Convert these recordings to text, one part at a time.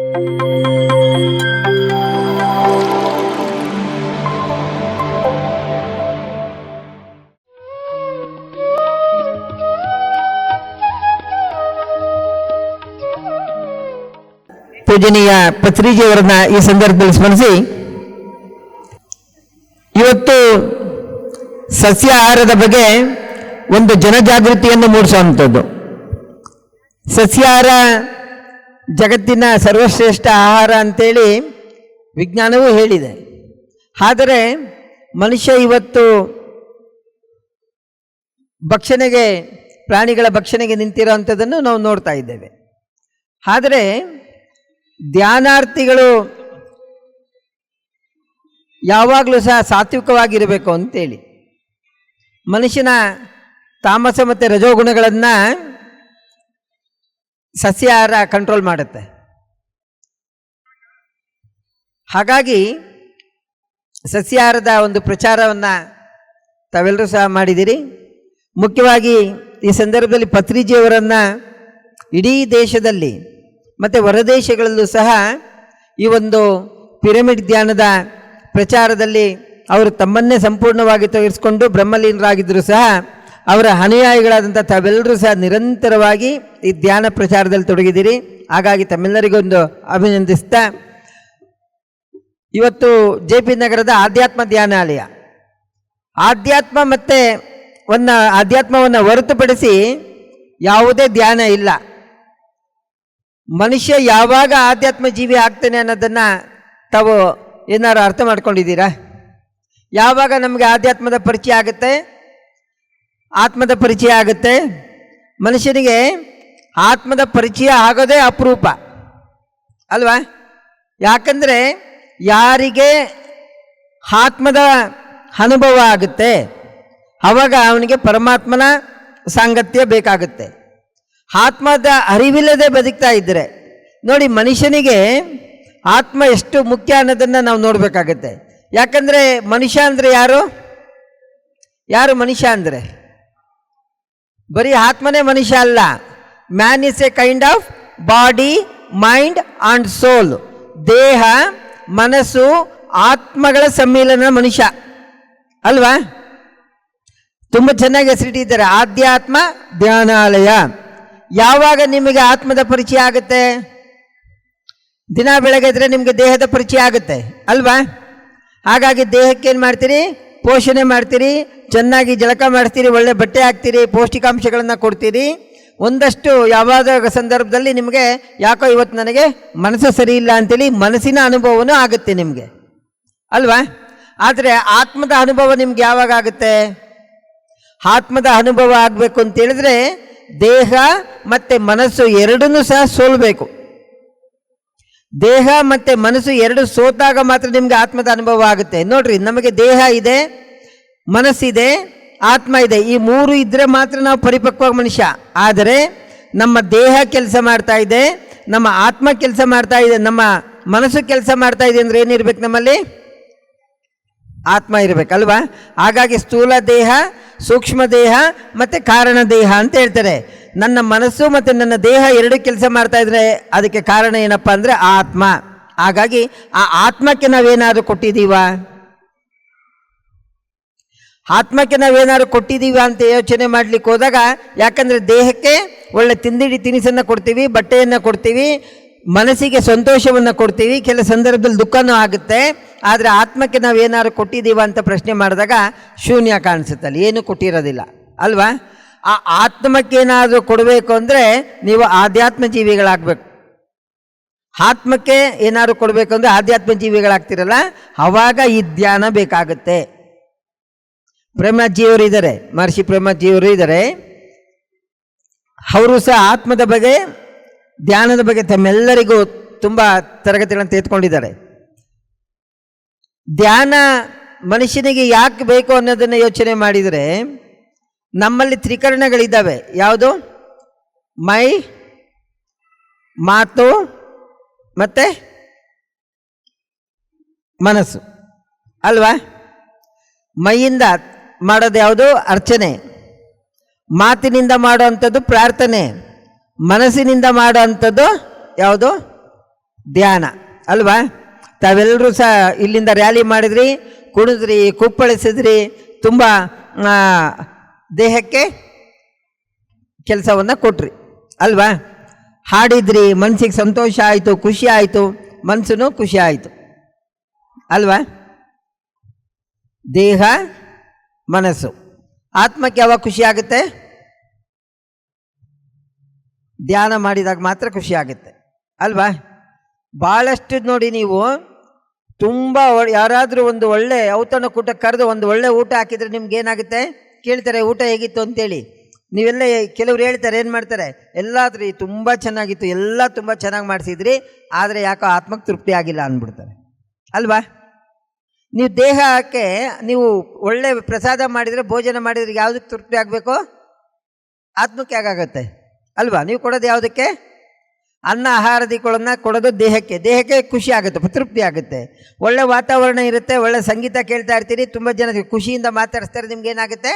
ಪೂಜನೀಯ ಪತ್ರಿಜಿಯವರನ್ನ ಈ ಸಂದರ್ಭದಲ್ಲಿ ಸ್ಮರಿಸಿ, ಇವತ್ತು ಸಸ್ಯಾಹಾರದ ಬಗ್ಗೆ ಒಂದು ಜನಜಾಗೃತಿಯನ್ನು ಮೂಡಿಸುವಂಥದ್ದು. ಸಸ್ಯಾಹಾರ ಜಗತ್ತಿನ ಸರ್ವಶ್ರೇಷ್ಠ ಆಹಾರ ಅಂತೇಳಿ ವಿಜ್ಞಾನವೂ ಹೇಳಿದೆ. ಆದರೆ ಮನುಷ್ಯ ಇವತ್ತು ಭಕ್ಷಣೆಗೆ, ಪ್ರಾಣಿಗಳ ಭಕ್ಷಣೆಗೆ ನಿಂತಿರೋವಂಥದ್ದನ್ನು ನಾವು ನೋಡ್ತಾ ಇದ್ದೇವೆ. ಆದರೆ ಧ್ಯಾನಾರ್ಥಿಗಳು ಯಾವಾಗಲೂ ಸಹ ಸಾತ್ವಿಕವಾಗಿರಬೇಕು ಅಂತೇಳಿ ಮನುಷ್ಯನ ತಾಮಸ ಮತ್ತು ರಜೋಗುಣಗಳನ್ನು ಸಸ್ಯಾಹಾರ ಕಂಟ್ರೋಲ್ ಮಾಡುತ್ತೆ. ಹಾಗಾಗಿ ಸಸ್ಯಾಹಾರದ ಒಂದು ಪ್ರಚಾರವನ್ನು ತಾವೆಲ್ಲರೂ ಸಹ ಮಾಡಿದ್ದೀರಿ. ಮುಖ್ಯವಾಗಿ ಈ ಸಂದರ್ಭದಲ್ಲಿ ಪತ್ರಿಜಿಯವರನ್ನು ಇಡೀ ದೇಶದಲ್ಲಿ ಮತ್ತು ಹೊರದೇಶಗಳಲ್ಲೂ ಸಹ ಈ ಒಂದು ಪಿರಮಿಡ್ ಧ್ಯಾನದ ಪ್ರಚಾರದಲ್ಲಿ ಅವರು ತಮ್ಮನ್ನೇ ಸಂಪೂರ್ಣವಾಗಿ ತೊಡಗಿಸಿಕೊಂಡು ಬ್ರಹ್ಮಲೀನರಾಗಿದ್ದರೂ ಸಹ ಅವರ ಅನುಯಾಯಿಗಳಾದಂಥ ತಾವೆಲ್ಲರೂ ಸಹ ನಿರಂತರವಾಗಿ ಈ ಧ್ಯಾನ ಪ್ರಚಾರದಲ್ಲಿ ತೊಡಗಿದ್ದೀರಿ. ಹಾಗಾಗಿ ತಮ್ಮೆಲ್ಲರಿಗೊಂದು ಅಭಿನಂದಿಸ್ತಾ, ಇವತ್ತು JP ನಗರದ ಆಧ್ಯಾತ್ಮ ಧ್ಯಾನಾಲಯ, ಆಧ್ಯಾತ್ಮವನ್ನು ಹೊರತುಪಡಿಸಿ ಯಾವುದೇ ಧ್ಯಾನ ಇಲ್ಲ. ಮನುಷ್ಯ ಯಾವಾಗ ಆಧ್ಯಾತ್ಮ ಜೀವಿ ಆಗ್ತಾನೆ ಅನ್ನೋದನ್ನು ತಾವು ಏನಾರು ಅರ್ಥ ಮಾಡ್ಕೊಂಡಿದ್ದೀರಾ? ಯಾವಾಗ ನಮಗೆ ಆಧ್ಯಾತ್ಮದ ಪರಿಚಯ ಆಗುತ್ತೆ, ಆತ್ಮದ ಪರಿಚಯ ಆಗುತ್ತೆ? ಮನುಷ್ಯನಿಗೆ ಆತ್ಮದ ಪರಿಚಯ ಆಗೋದೇ ಅಪರೂಪ ಅಲ್ವಾ? ಯಾಕಂದರೆ ಯಾರಿಗೆ ಆತ್ಮದ ಅನುಭವ ಆಗುತ್ತೆ ಆವಾಗ ಅವನಿಗೆ ಪರಮಾತ್ಮನ ಸಾಂಗತ್ಯ ಬೇಕಾಗುತ್ತೆ. ಆತ್ಮದ ಅರಿವಿಲ್ಲದೆ ಬದುಕ್ತಾ ಇದ್ದರೆ ನೋಡಿ, ಮನುಷ್ಯನಿಗೆ ಆತ್ಮ ಎಷ್ಟು ಮುಖ್ಯ ಅನ್ನೋದನ್ನು ನಾವು ನೋಡಬೇಕಾಗತ್ತೆ. ಯಾಕಂದರೆ ಮನುಷ್ಯ ಅಂದರೆ ಯಾರು ಮನುಷ್ಯ ಅಂದರೆ ಬರೀ ಆತ್ಮನೇ ಮನುಷ್ಯ ಅಲ್ಲ. Man is a kind of body, mind and soul. ದೇಹ, ಮನಸ್ಸು, ಆತ್ಮಗಳ ಸಮ್ಮಿಲನ ಮನುಷ್ಯ ಅಲ್ವಾ? ತುಂಬ ಚೆನ್ನಾಗಿ ಹೆಸರಿಟ್ಟಿದ್ದಾರೆ, ಆಧ್ಯಾತ್ಮ ಧ್ಯಾನಾಲಯ. ಯಾವಾಗ ನಿಮಗೆ ಆತ್ಮದ ಪರಿಚಯ ಆಗುತ್ತೆ? ದಿನ ಬೆಳಗ್ಗೆ ನಿಮಗೆ ದೇಹದ ಪರಿಚಯ ಆಗುತ್ತೆ ಅಲ್ವಾ? ಹಾಗಾಗಿ ದೇಹಕ್ಕೇನು ಮಾಡ್ತೀರಿ? ಪೋಷಣೆ ಮಾಡ್ತೀರಿ, ಚೆನ್ನಾಗಿ ಜಳಕ ಮಾಡಿಸ್ತೀರಿ, ಒಳ್ಳೆ ಬಟ್ಟೆ ಹಾಕ್ತೀರಿ, ಪೌಷ್ಟಿಕಾಂಶಗಳನ್ನು ಕೊಡ್ತೀರಿ. ಒಂದಷ್ಟು ಯಾವಾಗ ಸಂದರ್ಭದಲ್ಲಿ ನಿಮಗೆ ಯಾಕೋ ಇವತ್ತು ನನಗೆ ಮನಸ್ಸು ಸರಿ ಇಲ್ಲ ಅಂತೇಳಿ ಮನಸ್ಸಿನ ಅನುಭವನೂ ಆಗುತ್ತೆ ನಿಮಗೆ ಅಲ್ವಾ? ಆದರೆ ಆತ್ಮದ ಅನುಭವ ನಿಮ್ಗೆ ಯಾವಾಗ ಆಗುತ್ತೆ? ಆತ್ಮದ ಅನುಭವ ಆಗಬೇಕು ಅಂತೇಳಿದ್ರೆ ದೇಹ ಮತ್ತು ಮನಸ್ಸು ಎರಡನ್ನೂ ಸಹ ಸೋಲ್ಬೇಕು. ದೇಹ ಮತ್ತು ಮನಸ್ಸು ಎರಡು ಸೋತಾಗ ಮಾತ್ರ ನಿಮಗೆ ಆತ್ಮದ ಅನುಭವ ಆಗುತ್ತೆ. ನೋಡ್ರಿ, ನಮಗೆ ದೇಹ ಇದೆ, ಮನಸ್ಸಿದೆ, ಆತ್ಮ ಇದೆ. ಈ ಮೂರು ಇದ್ದರೆ ಮಾತ್ರ ನಾವು ಪರಿಪಕ್ವ ಮನುಷ್ಯ. ಆದರೆ ನಮ್ಮ ದೇಹ ಕೆಲಸ ಮಾಡ್ತಾ ಇದೆ, ನಮ್ಮ ಆತ್ಮ ಕೆಲಸ ಮಾಡ್ತಾ ಇದೆ, ನಮ್ಮ ಮನಸ್ಸು ಕೆಲಸ ಮಾಡ್ತಾ ಇದೆ ಅಂದರೆ ಏನಿರ್ಬೇಕು? ನಮ್ಮಲ್ಲಿ ಆತ್ಮ ಇರಬೇಕಲ್ವಾ? ಹಾಗಾಗಿ ಸ್ಥೂಲ ದೇಹ, ಸೂಕ್ಷ್ಮ ದೇಹ ಮತ್ತು ಕಾರಣ ದೇಹ ಅಂತ ಹೇಳ್ತಾರೆ. ನನ್ನ ಮನಸ್ಸು ಮತ್ತು ನನ್ನ ದೇಹ ಎರಡು ಕೆಲಸ ಮಾಡ್ತಾ ಇದ್ರೆ ಅದಕ್ಕೆ ಕಾರಣ ಏನಪ್ಪ ಅಂದರೆ ಆತ್ಮ. ಹಾಗಾಗಿ ಆ ಆತ್ಮಕ್ಕೆ ನಾವೇನಾದ್ರು ಕೊಟ್ಟಿದ್ದೀವ? ಆತ್ಮಕ್ಕೆ ನಾವೇನಾದ್ರು ಕೊಟ್ಟಿದ್ದೀವ ಅಂತ ಯೋಚನೆ ಮಾಡಲಿಕ್ಕೆ ಹೋದಾಗ, ಯಾಕಂದರೆ ದೇಹಕ್ಕೆ ಒಳ್ಳೆ ತಿನಿಸನ್ನು ಕೊಡ್ತೀವಿ, ಬಟ್ಟೆಯನ್ನು ಕೊಡ್ತೀವಿ, ಮನಸ್ಸಿಗೆ ಸಂತೋಷವನ್ನು ಕೊಡ್ತೀವಿ, ಕೆಲ ಸಂದರ್ಭದಲ್ಲಿ ದುಃಖನೂ ಆಗುತ್ತೆ. ಆದರೆ ಆತ್ಮಕ್ಕೆ ನಾವೇನಾದ್ರು ಕೊಟ್ಟಿದ್ದೀವ ಅಂತ ಪ್ರಶ್ನೆ ಮಾಡಿದಾಗ ಶೂನ್ಯ ಕಾಣಿಸುತ್ತಲ್ಲ, ಏನೂ ಕೊಟ್ಟಿರೋದಿಲ್ಲ ಅಲ್ವಾ? ಆ ಆತ್ಮಕ್ಕೇನಾದರೂ ಕೊಡಬೇಕು ಅಂದರೆ ನೀವು ಆಧ್ಯಾತ್ಮ ಜೀವಿಗಳಾಗಬೇಕು. ಆತ್ಮಕ್ಕೆ ಏನಾದ್ರು ಕೊಡಬೇಕು ಅಂದರೆ ಆಧ್ಯಾತ್ಮ ಜೀವಿಗಳಾಗ್ತಿರಲ್ಲ, ಆವಾಗ ಈ ಧ್ಯಾನ ಬೇಕಾಗುತ್ತೆ. ಪ್ರೇಮಾಜಿಯವರು ಇದ್ದಾರೆ, ಮಹರ್ಷಿ ಪ್ರೇಮಾಜಿಯವರು ಇದ್ದಾರೆ. ಅವರು ಸಹ ಆತ್ಮದ ಬಗ್ಗೆ, ಧ್ಯಾನದ ಬಗ್ಗೆ ತಮ್ಮೆಲ್ಲರಿಗೂ ತುಂಬ ತರಗತಿಗಳನ್ನು ತೆಗೆದುಕೊಂಡಿದ್ದಾರೆ. ಧ್ಯಾನ ಮನುಷ್ಯನಿಗೆ ಯಾಕೆ ಬೇಕು ಅನ್ನೋದನ್ನು ಯೋಚನೆ ಮಾಡಿದರೆ, ನಮ್ಮಲ್ಲಿ ತ್ರಿಕರಣಗಳಿದ್ದಾವೆ. ಯಾವುದು? ಮೈ, ಮಾತು ಮತ್ತು ಮನಸ್ಸು ಅಲ್ವಾ? ಮೈಯಿಂದ ಮಾಡೋದು ಯಾವುದು? ಅರ್ಚನೆ. ಮಾತಿನಿಂದ ಮಾಡೋ ಅಂಥದ್ದು ಪ್ರಾರ್ಥನೆ. ಮನಸ್ಸಿನಿಂದ ಮಾಡೋ ಅಂಥದ್ದು ಯಾವುದು? ಧ್ಯಾನ ಅಲ್ವಾ? ತಾವೆಲ್ಲರೂ ಸಹ ಇಲ್ಲಿಂದ ರ್ಯಾಲಿ ಮಾಡಿದ್ರಿ, ಕುಣಿದ್ರಿ, ಕುಪ್ಪಳಿಸಿದ್ರಿ, ತುಂಬ ದೇಹಕ್ಕೆ ಕೆಲಸವನ್ನು ಕೊಟ್ರಿ ಅಲ್ವಾ? ಹಾಡಿದ್ರಿ, ಮನಸ್ಸಿಗೆ ಸಂತೋಷ ಆಯಿತು, ಖುಷಿ ಆಯಿತು, ಮನಸ್ಸು ಖುಷಿ ಆಯಿತು ಅಲ್ವಾ? ದೇಹ ಮನಸ್ಸು. ಆತ್ಮಕ್ಕೆ ಯಾವಾಗ ಖುಷಿ ಆಗುತ್ತೆ? ಧ್ಯಾನ ಮಾಡಿದಾಗ ಮಾತ್ರ ಖುಷಿ ಆಗುತ್ತೆ ಅಲ್ವಾ? ಭಾಳಷ್ಟು ನೋಡಿ, ನೀವು ತುಂಬ ಯಾರಾದರೂ ಒಂದು ಒಳ್ಳೆ ಔತಣ ಕರೆದು ಒಂದು ಒಳ್ಳೆ ಊಟ ಹಾಕಿದರೆ ನಿಮ್ಗೆ ಏನಾಗುತ್ತೆ? ಕೇಳ್ತಾರೆ ಊಟ ಹೇಗಿತ್ತು ಅಂತೇಳಿ. ನೀವೆಲ್ಲ ಕೆಲವ್ರು ಹೇಳ್ತಾರೆ, ಏನು ಮಾಡ್ತಾರೆ, ಎಲ್ಲಾದ್ರಿ ತುಂಬ ಚೆನ್ನಾಗಿತ್ತು, ಎಲ್ಲ ತುಂಬ ಚೆನ್ನಾಗಿ ಮಾಡಿಸಿದ್ರಿ, ಆದರೆ ಯಾಕೋ ಆತ್ಮಕ್ಕೆ ತೃಪ್ತಿ ಆಗಿಲ್ಲ ಅಂದ್ಬಿಡ್ತಾರೆ ಅಲ್ವಾ? ನೀವು ದೇಹಕ್ಕೆ ನೀವು ಒಳ್ಳೆ ಪ್ರಸಾದ ಮಾಡಿದರೆ, ಭೋಜನ ಮಾಡಿದರೆ ಯಾವುದಕ್ಕೆ ತೃಪ್ತಿ ಆಗಬೇಕು? ಆತ್ಮಕ್ಕೆ ಹೇಗಾಗತ್ತೆ ಅಲ್ವಾ? ನೀವು ಕೊಡೋದು ಯಾವುದಕ್ಕೆ? ಅನ್ನ ಆಹಾರದಿಗಳನ್ನು ಕೊಡೋದು ದೇಹಕ್ಕೆ. ದೇಹಕ್ಕೆ ಖುಷಿ ಆಗುತ್ತೆ, ತೃಪ್ತಿ ಆಗುತ್ತೆ. ಒಳ್ಳೆ ವಾತಾವರಣ ಇರುತ್ತೆ, ಒಳ್ಳೆ ಸಂಗೀತ ಕೇಳ್ತಾ ಇರ್ತೀರಿ, ತುಂಬ ಜನ ಖುಷಿಯಿಂದ ಮಾತಾಡಿಸ್ತಾರೆ, ನಿಮ್ಗೆ ಏನಾಗುತ್ತೆ?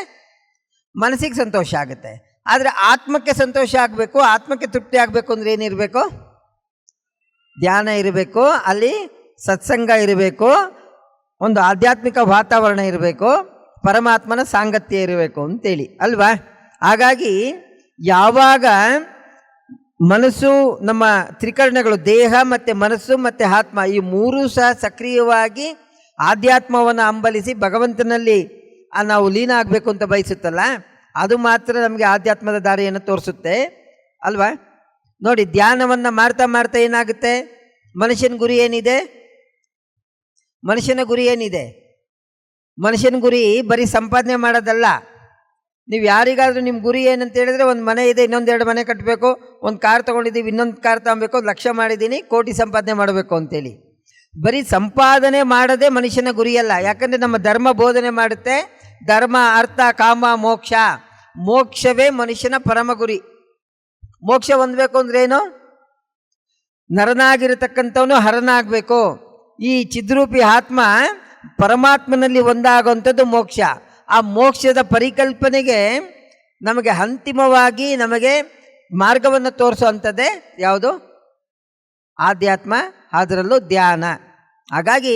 ಮನಸ್ಸಿಗೆ ಸಂತೋಷ ಆಗುತ್ತೆ. ಆದರೆ ಆತ್ಮಕ್ಕೆ ಸಂತೋಷ ಆಗಬೇಕು, ಆತ್ಮಕ್ಕೆ ತೃಪ್ತಿ ಆಗಬೇಕು ಅಂದರೆ ಏನಿರಬೇಕು? ಧ್ಯಾನ ಇರಬೇಕು, ಅಲ್ಲಿ ಸತ್ಸಂಗ ಇರಬೇಕು, ಒಂದು ಆಧ್ಯಾತ್ಮಿಕ ವಾತಾವರಣ ಇರಬೇಕು, ಪರಮಾತ್ಮನ ಸಾಂಗತ್ಯ ಇರಬೇಕು ಅಂತೇಳಿ ಅಲ್ವಾ? ಹಾಗಾಗಿ ಯಾವಾಗ ಮನಸ್ಸು, ನಮ್ಮ ತ್ರಿಕರಣಗಳು, ದೇಹ ಮತ್ತು ಮನಸ್ಸು ಮತ್ತು ಆತ್ಮ, ಈ ಮೂರೂ ಸಹ ಸಕ್ರಿಯವಾಗಿ ಆಧ್ಯಾತ್ಮವನ್ನು ಹಂಬಲಿಸಿ ಭಗವಂತನಲ್ಲಿ ನಾವು ಲೀನ ಆಗಬೇಕು ಅಂತ ಬಯಸುತ್ತಲ್ಲ, ಅದು ಮಾತ್ರ ನಮಗೆ ಆಧ್ಯಾತ್ಮದ ದಾರಿಯನ್ನು ತೋರಿಸುತ್ತೆ ಅಲ್ವಾ? ನೋಡಿ, ಧ್ಯಾನವನ್ನು ಮಾಡ್ತಾ ಮಾಡ್ತಾ ಏನಾಗುತ್ತೆ? ಮನುಷ್ಯನ ಗುರಿ ಏನಿದೆ? ಮನುಷ್ಯನ ಗುರಿ ಏನಿದೆ? ಮನುಷ್ಯನ ಗುರಿ ಬರೀ ಸಂಪಾದನೆ ಮಾಡೋದಲ್ಲ. ನೀವು ಯಾರಿಗಾದರೂ ನಿಮ್ಮ ಗುರಿ ಏನಂತ ಹೇಳಿದ್ರೆ, ಒಂದು ಮನೆ ಇದೆ, ಇನ್ನೊಂದೆರಡು ಮನೆ ಕಟ್ಟಬೇಕು, ಒಂದು ಕಾರ್ ತೊಗೊಂಡಿದ್ದೀವಿ, ಇನ್ನೊಂದು ಕಾರ್ ತಗೊಬೇಕು, ಲಕ್ಷ ಮಾಡಿದ್ದೀನಿ, ಕೋಟಿ ಸಂಪಾದನೆ ಮಾಡಬೇಕು ಅಂತೇಳಿ. ಬರೀ ಸಂಪಾದನೆ ಮಾಡೋದೇ ಮನುಷ್ಯನ ಗುರಿಯಲ್ಲ. ಯಾಕಂದರೆ ನಮ್ಮ ಧರ್ಮ ಬೋಧನೆ ಮಾಡುತ್ತೆ, ಧರ್ಮ, ಅರ್ಥ, ಕಾಮ, ಮೋಕ್ಷ. ಮೋಕ್ಷವೇ ಮನುಷ್ಯನ ಪರಮ ಗುರಿ. ಮೋಕ್ಷ ಹೊಂದಬೇಕು ಅಂದ್ರೇನು? ನರನಾಗಿರತಕ್ಕಂಥವನು ಹರನಾಗಬೇಕು. ಈ ಚಿದ್ರೂಪಿ ಆತ್ಮ ಪರಮಾತ್ಮನಲ್ಲಿ ಒಂದಾಗುವಂಥದ್ದು ಮೋಕ್ಷ. ಆ ಮೋಕ್ಷದ ಪರಿಕಲ್ಪನೆಗೆ ನಮಗೆ ಅಂತಿಮವಾಗಿ ನಮಗೆ ಮಾರ್ಗವನ್ನು ತೋರಿಸುವಂಥದ್ದೇ ಯಾವುದು? ಆಧ್ಯಾತ್ಮ, ಅದರಲ್ಲೂ ಧ್ಯಾನ. ಹಾಗಾಗಿ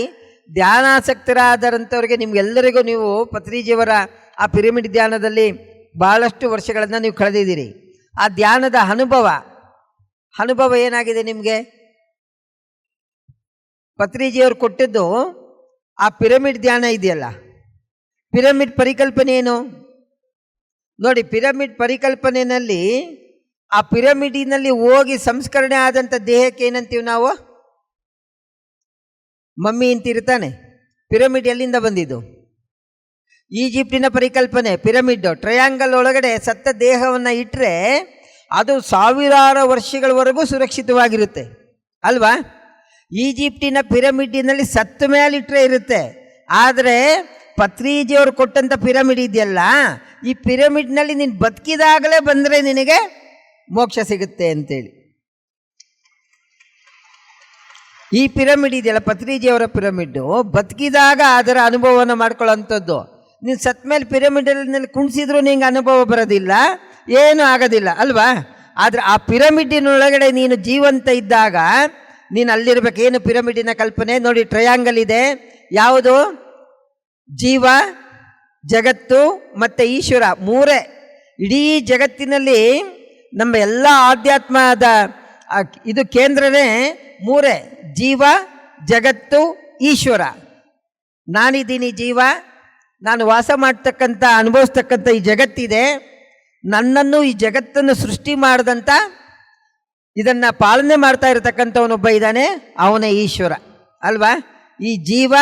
ಧ್ಯಾನಾಸಕ್ತರಾದಂಥವ್ರಿಗೆ, ನಿಮ್ಗೆಲ್ಲರಿಗೂ, ನೀವು ಪತ್ರಿಜಿಯವರ ಆ ಪಿರಮಿಡ್ ಧ್ಯಾನದಲ್ಲಿ ಭಾಳಷ್ಟು ವರ್ಷಗಳನ್ನು ನೀವು ಕಳೆದಿದ್ದೀರಿ. ಆ ಧ್ಯಾನದ ಅನುಭವ ಏನಾಗಿದೆ ನಿಮಗೆ? ಪತ್ರಿಜಿಯವರು ಕೊಟ್ಟಿದ್ದು ಆ ಪಿರಮಿಡ್ ಧ್ಯಾನ ಇದೆಯಲ್ಲ, ಪಿರಮಿಡ್ ಪರಿಕಲ್ಪನೆ ಏನು ನೋಡಿ? ಪಿರಮಿಡ್ ಪರಿಕಲ್ಪನೆಯಲ್ಲಿ ಆ ಪಿರಮಿಡಿನಲ್ಲಿ ಹೋಗಿ ಸಂಸ್ಕರಣೆ ಆದಂಥ ದೇಹಕ್ಕೆ ಏನಂತೀವಿ ನಾವು? ಮಮ್ಮಿ ಅಂತಿರ್ತಾನೆ. ಪಿರಮಿಡ್ ಎಲ್ಲಿಂದ ಬಂದಿದ್ದು? ಈಜಿಪ್ಟಿನ ಪರಿಕಲ್ಪನೆ. ಪಿರಮಿಡ್ ಟ್ರಯಾಂಗಲ್ ಒಳಗಡೆ ಸತ್ತ ದೇಹವನ್ನು ಇಟ್ಟರೆ ಅದು ಸಾವಿರಾರು ವರ್ಷಗಳವರೆಗೂ ಸುರಕ್ಷಿತವಾಗಿರುತ್ತೆ ಅಲ್ವಾ? ಈಜಿಪ್ಟಿನ ಪಿರಮಿಡ್ಡಿನಲ್ಲಿ ಸತ್ತ ಮೇಲೆ ಇಟ್ಟರೆ ಇರುತ್ತೆ. ಆದರೆ ಪತ್ರಿಜಿಯವರು ಕೊಟ್ಟಂಥ ಪಿರಮಿಡ್ ಇದೆಯಲ್ಲ, ಈ ಪಿರಮಿಡ್ನಲ್ಲಿ ನೀನು ಬದುಕಿದಾಗಲೇ ಬಂದರೆ ನಿನಗೆ ಮೋಕ್ಷ ಸಿಗುತ್ತೆ ಅಂತೇಳಿ. ಈ ಪಿರಮಿಡ್ ಇದೆಯಲ್ಲ, ಪತ್ರಿಜಿಯವರ ಪಿರಮಿಡ್ಡು, ಬದುಕಿದಾಗ ಅದರ ಅನುಭವವನ್ನು ಮಾಡ್ಕೊಳ್ಳೋಂಥದ್ದು. ನೀನು ಸತ್ತ ಮೇಲೆ ಪಿರಮಿಡ್ನಲ್ಲಿ ಕುಣಿಸಿದ್ರು ನಿಂಗೆ ಅನುಭವ ಬರೋದಿಲ್ಲ, ಏನೂ ಆಗೋದಿಲ್ಲ ಅಲ್ವಾ? ಆದರೆ ಆ ಪಿರಮಿಡ್ಡಿನೊಳಗಡೆ ನೀನು ಜೀವಂತ ಇದ್ದಾಗ ನೀನು ಅಲ್ಲಿರ್ಬೇಕು. ಏನು ಪಿರಮಿಡಿನ ಕಲ್ಪನೆ ನೋಡಿ? ಟ್ರಯಾಂಗಲ್ ಇದೆ. ಯಾವುದು? ಜೀವ, ಜಗತ್ತು ಮತ್ತು ಈಶ್ವರ, ಮೂರೇ. ಇಡೀ ಜಗತ್ತಿನಲ್ಲಿ ನಮ್ಮ ಎಲ್ಲ ಆಧ್ಯಾತ್ಮದ ಇದು ಕೇಂದ್ರನೇ ಮೂರೇ: ಜೀವ, ಜಗತ್ತು, ಈಶ್ವರ. ನಾನಿದ್ದೀನಿ ಜೀವ, ನಾನು ವಾಸ ಮಾಡ್ತಕ್ಕಂಥ, ಅನುಭವಿಸ್ತಕ್ಕಂಥ ಈ ಜಗತ್ತಿದೆ. ನನ್ನನ್ನು, ಈ ಜಗತ್ತನ್ನು ಸೃಷ್ಟಿ ಮಾಡಿದಂಥ, ಇದನ್ನು ಪಾಲನೆ ಮಾಡ್ತಾ ಇರತಕ್ಕಂಥವನೊಬ್ಬ ಇದ್ದಾನೆ, ಅವನೇ ಈಶ್ವರ ಅಲ್ವಾ? ಈ ಜೀವ,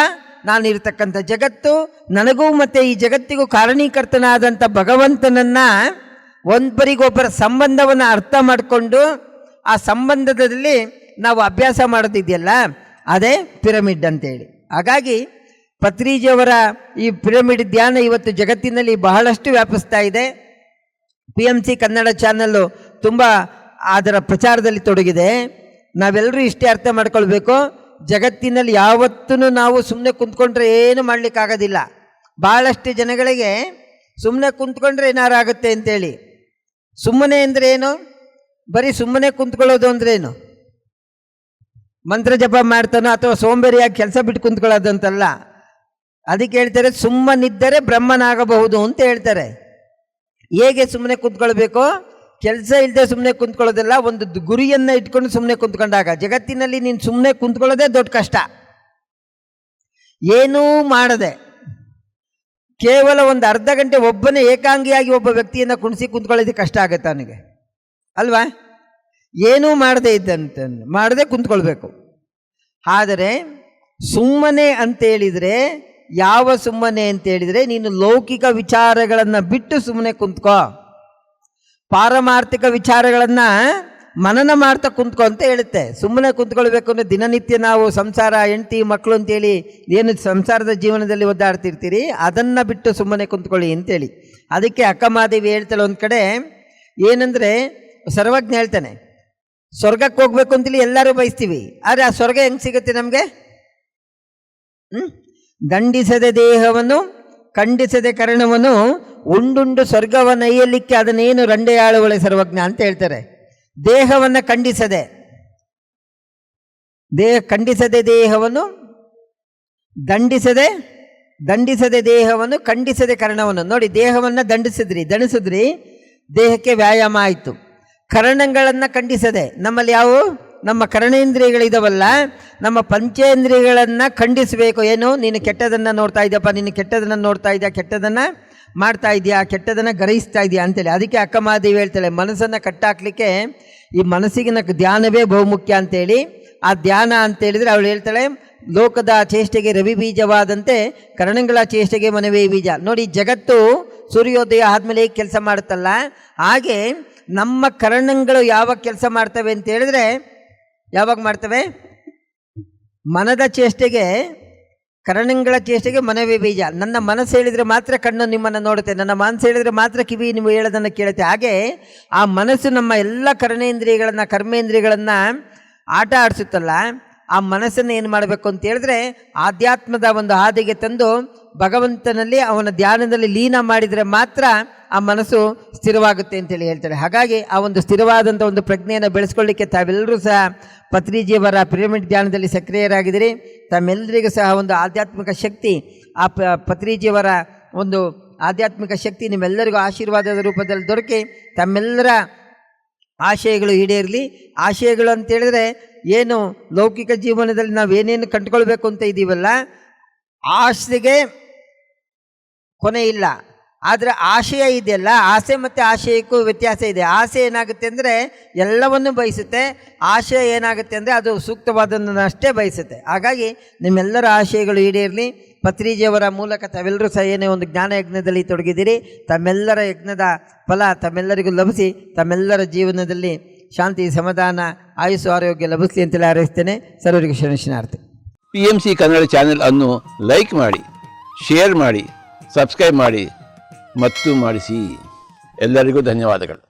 ನಾನಿರ್ತಕ್ಕಂಥ ಜಗತ್ತು, ನನಗೂ ಮತ್ತು ಈ ಜಗತ್ತಿಗೂ ಕಾರಣೀಕರ್ತನಾದಂಥ ಭಗವಂತನನ್ನು ಒಬ್ಬರಿಗೊಬ್ಬರ ಸಂಬಂಧವನ್ನು ಅರ್ಥ ಮಾಡಿಕೊಂಡು ಆ ಸಂಬಂಧದಲ್ಲಿ ನಾವು ಅಭ್ಯಾಸ ಮಾಡೋದಿದೆಯಲ್ಲ, ಅದೇ ಪಿರಮಿಡ್ ಅಂತೇಳಿ. ಹಾಗಾಗಿ ಪತ್ರಿಜಿಯವರ ಈ ಪಿರಮಿಡ್ ಧ್ಯಾನ ಇವತ್ತು ಜಗತ್ತಿನಲ್ಲಿ ಬಹಳಷ್ಟು ವ್ಯಾಪಿಸ್ತಾ ಇದೆ. PMC ಕನ್ನಡ ಚಾನಲ್ಲು ತುಂಬ ಅದರ ಪ್ರಚಾರದಲ್ಲಿ ತೊಡಗಿದೆ. ನಾವೆಲ್ಲರೂ ಇಷ್ಟೇ ಅರ್ಥ ಮಾಡ್ಕೊಳ್ಬೇಕು, ಜಗತ್ತಿನಲ್ಲಿ ಯಾವತ್ತೂ ನಾವು ಸುಮ್ಮನೆ ಕುಂತ್ಕೊಂಡ್ರೆ ಏನು ಮಾಡಲಿಕ್ಕಾಗೋದಿಲ್ಲ. ಭಾಳಷ್ಟು ಜನಗಳಿಗೆ ಸುಮ್ಮನೆ ಕುಂತ್ಕೊಂಡ್ರೆ ಏನಾರು ಆಗುತ್ತೆ ಅಂತೇಳಿ. ಸುಮ್ಮನೆ ಅಂದರೆ ಏನು? ಬರೀ ಸುಮ್ಮನೆ ಕುಂತ್ಕೊಳ್ಳೋದು ಅಂದ್ರೇನು? ಮಂತ್ರ ಜಪ ಮಾಡ್ತಾನೋ ಅಥವಾ ಸೋಂಬೇರಿಯಾಗಿ ಕೆಲಸ ಬಿಟ್ಟು ಕುಂತ್ಕೊಳ್ಳೋದಂತಲ್ಲ. ಅದಕ್ಕೆ ಹೇಳ್ತಾರೆ ಸುಮ್ಮನಿದ್ದರೆ ಬ್ರಹ್ಮನಾಗಬಹುದು ಅಂತ ಹೇಳ್ತಾರೆ. ಹೇಗೆ ಸುಮ್ಮನೆ ಕುಂತ್ಕೊಳ್ಬೇಕು? ಕೆಲಸ ಇಲ್ಲದೆ ಸುಮ್ಮನೆ ಕುಂತ್ಕೊಳ್ಳೋದಿಲ್ಲ, ಒಂದು ಗುರಿಯನ್ನು ಇಟ್ಕೊಂಡು ಸುಮ್ಮನೆ ಕುಂತ್ಕೊಂಡಾಗ. ಜಗತ್ತಿನಲ್ಲಿ ನೀನು ಸುಮ್ಮನೆ ಕುಂತ್ಕೊಳ್ಳೋದೇ ದೊಡ್ಡ ಕಷ್ಟ. ಏನೂ ಮಾಡದೆ ಕೇವಲ ಒಂದು ಅರ್ಧ ಗಂಟೆ ಒಬ್ಬನೇ ಏಕಾಂಗಿಯಾಗಿ ಒಬ್ಬ ವ್ಯಕ್ತಿಯನ್ನು ಕುಣಿಸಿ ಕುಂತ್ಕೊಳ್ಳೋದಕ್ಕೆ ಕಷ್ಟ ಆಗುತ್ತೆ ಅವನಿಗೆ, ಅಲ್ವಾ? ಏನೂ ಮಾಡದೆ ಮಾಡದೆ ಕುಂತ್ಕೊಳ್ಬೇಕು. ಆದರೆ ಸುಮ್ಮನೆ ಅಂತೇಳಿದರೆ, ಯಾವ ಸುಮ್ಮನೆ ಅಂತೇಳಿದರೆ, ನೀನು ಲೌಕಿಕ ವಿಚಾರಗಳನ್ನು ಬಿಟ್ಟು ಸುಮ್ಮನೆ ಕುಂತ್ಕೋ, ಪಾರಮಾರ್ಥಿಕ ವಿಚಾರಗಳನ್ನು ಮನನ ಮಾಡ್ತಾ ಕುಂತ್ಕೋ ಅಂತ ಹೇಳುತ್ತೆ. ಸುಮ್ಮನೆ ಕುಂತ್ಕೊಳ್ಬೇಕು ಅಂದರೆ ದಿನನಿತ್ಯ ನಾವು ಸಂಸಾರ, ಹೆಂಡತಿ, ಮಕ್ಕಳು ಅಂತೇಳಿ ಏನು ಸಂಸಾರದ ಜೀವನದಲ್ಲಿ ಒದ್ದಾಡ್ತಿರ್ತೀರಿ, ಅದನ್ನು ಬಿಟ್ಟು ಸುಮ್ಮನೆ ಕುಂತ್ಕೊಳ್ಳಿ ಅಂತೇಳಿ. ಅದಕ್ಕೆ ಅಕ್ಕಮಹಾದೇವಿ ಹೇಳ್ತಾಳೆ ಒಂದು ಕಡೆ ಏನಂದರೆ, ಸರ್ವಜ್ಞ ಹೇಳ್ತಾನೆ, ಸ್ವರ್ಗಕ್ಕೆ ಹೋಗ್ಬೇಕು ಅಂತೇಳಿ ಎಲ್ಲರೂ ಬಯಸ್ತೀವಿ, ಆದರೆ ಆ ಸ್ವರ್ಗ ಹೆಂಗೆ ಸಿಗುತ್ತೆ ನಮಗೆ? ದಂಡಿಸದೆ ದೇಹವನ್ನು ಖಂಡಿಸದೆ ಕರ್ಣವನ್ನು ಉಂಡುಂಡು ಸ್ವರ್ಗವನ್ನಯ್ಯಲಿಕ್ಕೆ ಅದನ್ನೇನು ರಂಡೆ ಆಳುವಳೆ ಸರ್ವಜ್ಞ ಅಂತ ಹೇಳ್ತಾರೆ. ದೇಹವನ್ನು ಖಂಡಿಸದೆ ದೇಹವನ್ನು ದಂಡಿಸದೆ ದೇಹವನ್ನು ಖಂಡಿಸದೆ ಕರ್ಣವನ್ನು. ನೋಡಿ, ದೇಹವನ್ನು ದಣಿಸಿದ್ರಿ, ದೇಹಕ್ಕೆ ವ್ಯಾಯಾಮ ಆಯಿತು. ಕರ್ಣಗಳನ್ನು ಖಂಡಿಸದೆ, ನಮ್ಮಲ್ಲಿ ಯಾವುವು ನಮ್ಮ ಕರ್ಣೇಂದ್ರಿಯಗಳಿದಾವಲ್ಲ, ನಮ್ಮ ಪಂಚೇಂದ್ರಿಯಗಳನ್ನು ಖಂಡಿಸಬೇಕು. ಏನು? ನೀನು ಕೆಟ್ಟದನ್ನು ನೋಡ್ತಾ ಇದೆಯಪ್ಪ, ನೀನು ಕೆಟ್ಟದನ್ನು ನೋಡ್ತಾ ಇದೆಯಾ, ಕೆಟ್ಟದನ್ನು ಮಾಡ್ತಾ ಇದೆಯಾ, ಕೆಟ್ಟದನ್ನು ಗ್ರಹಿಸ್ತಾ ಇದೆಯಾ ಅಂತೇಳಿ. ಅದಕ್ಕೆ ಅಕ್ಕಮಹಾದೇವಿ ಹೇಳ್ತಾಳೆ, ಮನಸ್ಸನ್ನು ಕಟ್ಟಾಕ್ಲಿಕ್ಕೆ ಈ ಮನಸ್ಸಿಗಿನ ಧ್ಯಾನವೇ ಬಹುಮುಖ್ಯ ಅಂತೇಳಿ. ಆ ಧ್ಯಾನ ಅಂತೇಳಿದರೆ ಅವಳು ಹೇಳ್ತಾಳೆ, ಲೋಕದ ಚೇಷ್ಟೆಗೆ ರವಿ ಬೀಜವಾದಂತೆ ಕರ್ಣಗಳ ಚೇಷ್ಟೆಗೆ ಮನವೇ ಬೀಜ. ನೋಡಿ, ಜಗತ್ತು ಸೂರ್ಯೋದಯ ಆದಮೇಲೆ ಹೇಗೆ ಕೆಲಸ ಮಾಡುತ್ತಲ್ಲ, ಹಾಗೆ ನಮ್ಮ ಕರ್ಣಗಳು ಯಾವಾಗ ಕೆಲಸ ಮಾಡ್ತವೆ ಅಂತ ಹೇಳಿದ್ರೆ, ಯಾವಾಗ ಮಾಡ್ತವೆ? ಮನದ ಚೇಷ್ಟೆಗೆ, ಕರ್ಣಗಳ ಚೇಷ್ಟೆಗೆ ಮನವೇ ಬೀಜ. ನನ್ನ ಮನಸ್ಸು ಹೇಳಿದರೆ ಮಾತ್ರ ಕಣ್ಣು ನಿಮ್ಮನ್ನು ನೋಡುತ್ತೆ, ನನ್ನ ಮನಸ್ಸು ಹೇಳಿದರೆ ಮಾತ್ರ ಕಿವಿ ನೀವು ಹೇಳೋದನ್ನು ಕೇಳುತ್ತೆ. ಹಾಗೆ ಆ ಮನಸ್ಸು ನಮ್ಮ ಎಲ್ಲ ಕರ್ಣೇಂದ್ರಿಯಗಳನ್ನು, ಕರ್ಮೇಂದ್ರಿಯಗಳನ್ನು ಆಟ ಆಡಿಸುತ್ತಲ್ಲ, ಆ ಮನಸ್ಸನ್ನು ಏನು ಮಾಡಬೇಕು ಅಂತ ಹೇಳಿದ್ರೆ, ಆಧ್ಯಾತ್ಮದ ಒಂದು ಹಾದಿಗೆ ತಂದು ಭಗವಂತನಲ್ಲಿ ಅವನ ಧ್ಯಾನದಲ್ಲಿ ಲೀನ ಮಾಡಿದರೆ ಮಾತ್ರ ಆ ಮನಸ್ಸು ಸ್ಥಿರವಾಗುತ್ತೆ ಅಂತೇಳಿ ಹೇಳ್ತಾರೆ. ಹಾಗಾಗಿ ಆ ಒಂದು ಸ್ಥಿರವಾದಂಥ ಒಂದು ಪ್ರಜ್ಞೆಯನ್ನು ಬೆಳೆಸ್ಕೊಳ್ಳಿಕ್ಕೆ ತಾವೆಲ್ಲರೂ ಸಹ ಪತ್ರಿಜಿಯವರ ಪಿರಮಿಡ್ ಧ್ಯಾನದಲ್ಲಿ ಸಕ್ರಿಯರಾಗಿದ್ದೀರಿ. ತಮ್ಮೆಲ್ಲರಿಗೂ ಸಹ ಒಂದು ಆಧ್ಯಾತ್ಮಿಕ ಶಕ್ತಿ, ಆ ಪತ್ರಿಜಿಯವರ ಒಂದು ಆಧ್ಯಾತ್ಮಿಕ ಶಕ್ತಿ ನಿಮ್ಮೆಲ್ಲರಿಗೂ ಆಶೀರ್ವಾದದ ರೂಪದಲ್ಲಿ ದೊರಕಿ ತಮ್ಮೆಲ್ಲರ ಆಶಯಗಳು ಈಡೇರಲಿ. ಆಶಯಗಳು ಅಂತೇಳಿದ್ರೆ ಏನು, ಲೌಕಿಕ ಜೀವನದಲ್ಲಿ ನಾವೇನೇನು ಕಂಡುಕೊಳ್ಬೇಕು ಅಂತ ಇದ್ದೀವಲ್ಲ, ಆಸೆಗೆ ಕೊನೆ ಇಲ್ಲ. ಆದರೆ ಆಶಯ ಇದೆಯಲ್ಲ, ಆಸೆ ಮತ್ತು ಆಶಯಕ್ಕೂ ವ್ಯತ್ಯಾಸ ಇದೆ. ಆಸೆ ಏನಾಗುತ್ತೆ ಅಂದರೆ ಎಲ್ಲವನ್ನೂ ಬಯಸುತ್ತೆ, ಆಶಯ ಏನಾಗುತ್ತೆ ಅಂದರೆ ಅದು ಸೂಕ್ತವಾದದ್ದನ್ನು ಅಷ್ಟೇ ಬಯಸುತ್ತೆ. ಹಾಗಾಗಿ ನಿಮ್ಮೆಲ್ಲರ ಆಶಯಗಳು ಈಡೇರಲಿ. ಪತ್ರಿಜಿಯವರ ಮೂಲಕ ತಾವೆಲ್ಲರೂ ಸಹ ಏನೇ ಒಂದು ಜ್ಞಾನ ಯಜ್ಞದಲ್ಲಿ ತೊಡಗಿದ್ದೀರಿ, ತಮ್ಮೆಲ್ಲರ ಯಜ್ಞದ ಫಲ ತಮ್ಮೆಲ್ಲರಿಗೂ ಲಭಿಸಿ ತಮ್ಮೆಲ್ಲರ ಜೀವನದಲ್ಲಿ ಶಾಂತಿ, ಸಮಾಧಾನ, ಆಯುಸ್ಸು, ಆರೋಗ್ಯ ಲಭಿಸಲಿ ಅಂತೇಳಿ ಹಾರೈಸ್ತೇನೆ. ಸರ್ವರಿಗೂ ಶರಣಾರ್ಥಿ. PMC ಕನ್ನಡ ಚಾನೆಲ್ ಅನ್ನು ಲೈಕ್ ಮಾಡಿ, ಶೇರ್ ಮಾಡಿ, ಸಬ್ಸ್ಕ್ರೈಬ್ ಮಾಡಿ ಮತ್ತು ಮಾಡಿಸಿ. ಎಲ್ಲರಿಗೂ ಧನ್ಯವಾದಗಳು.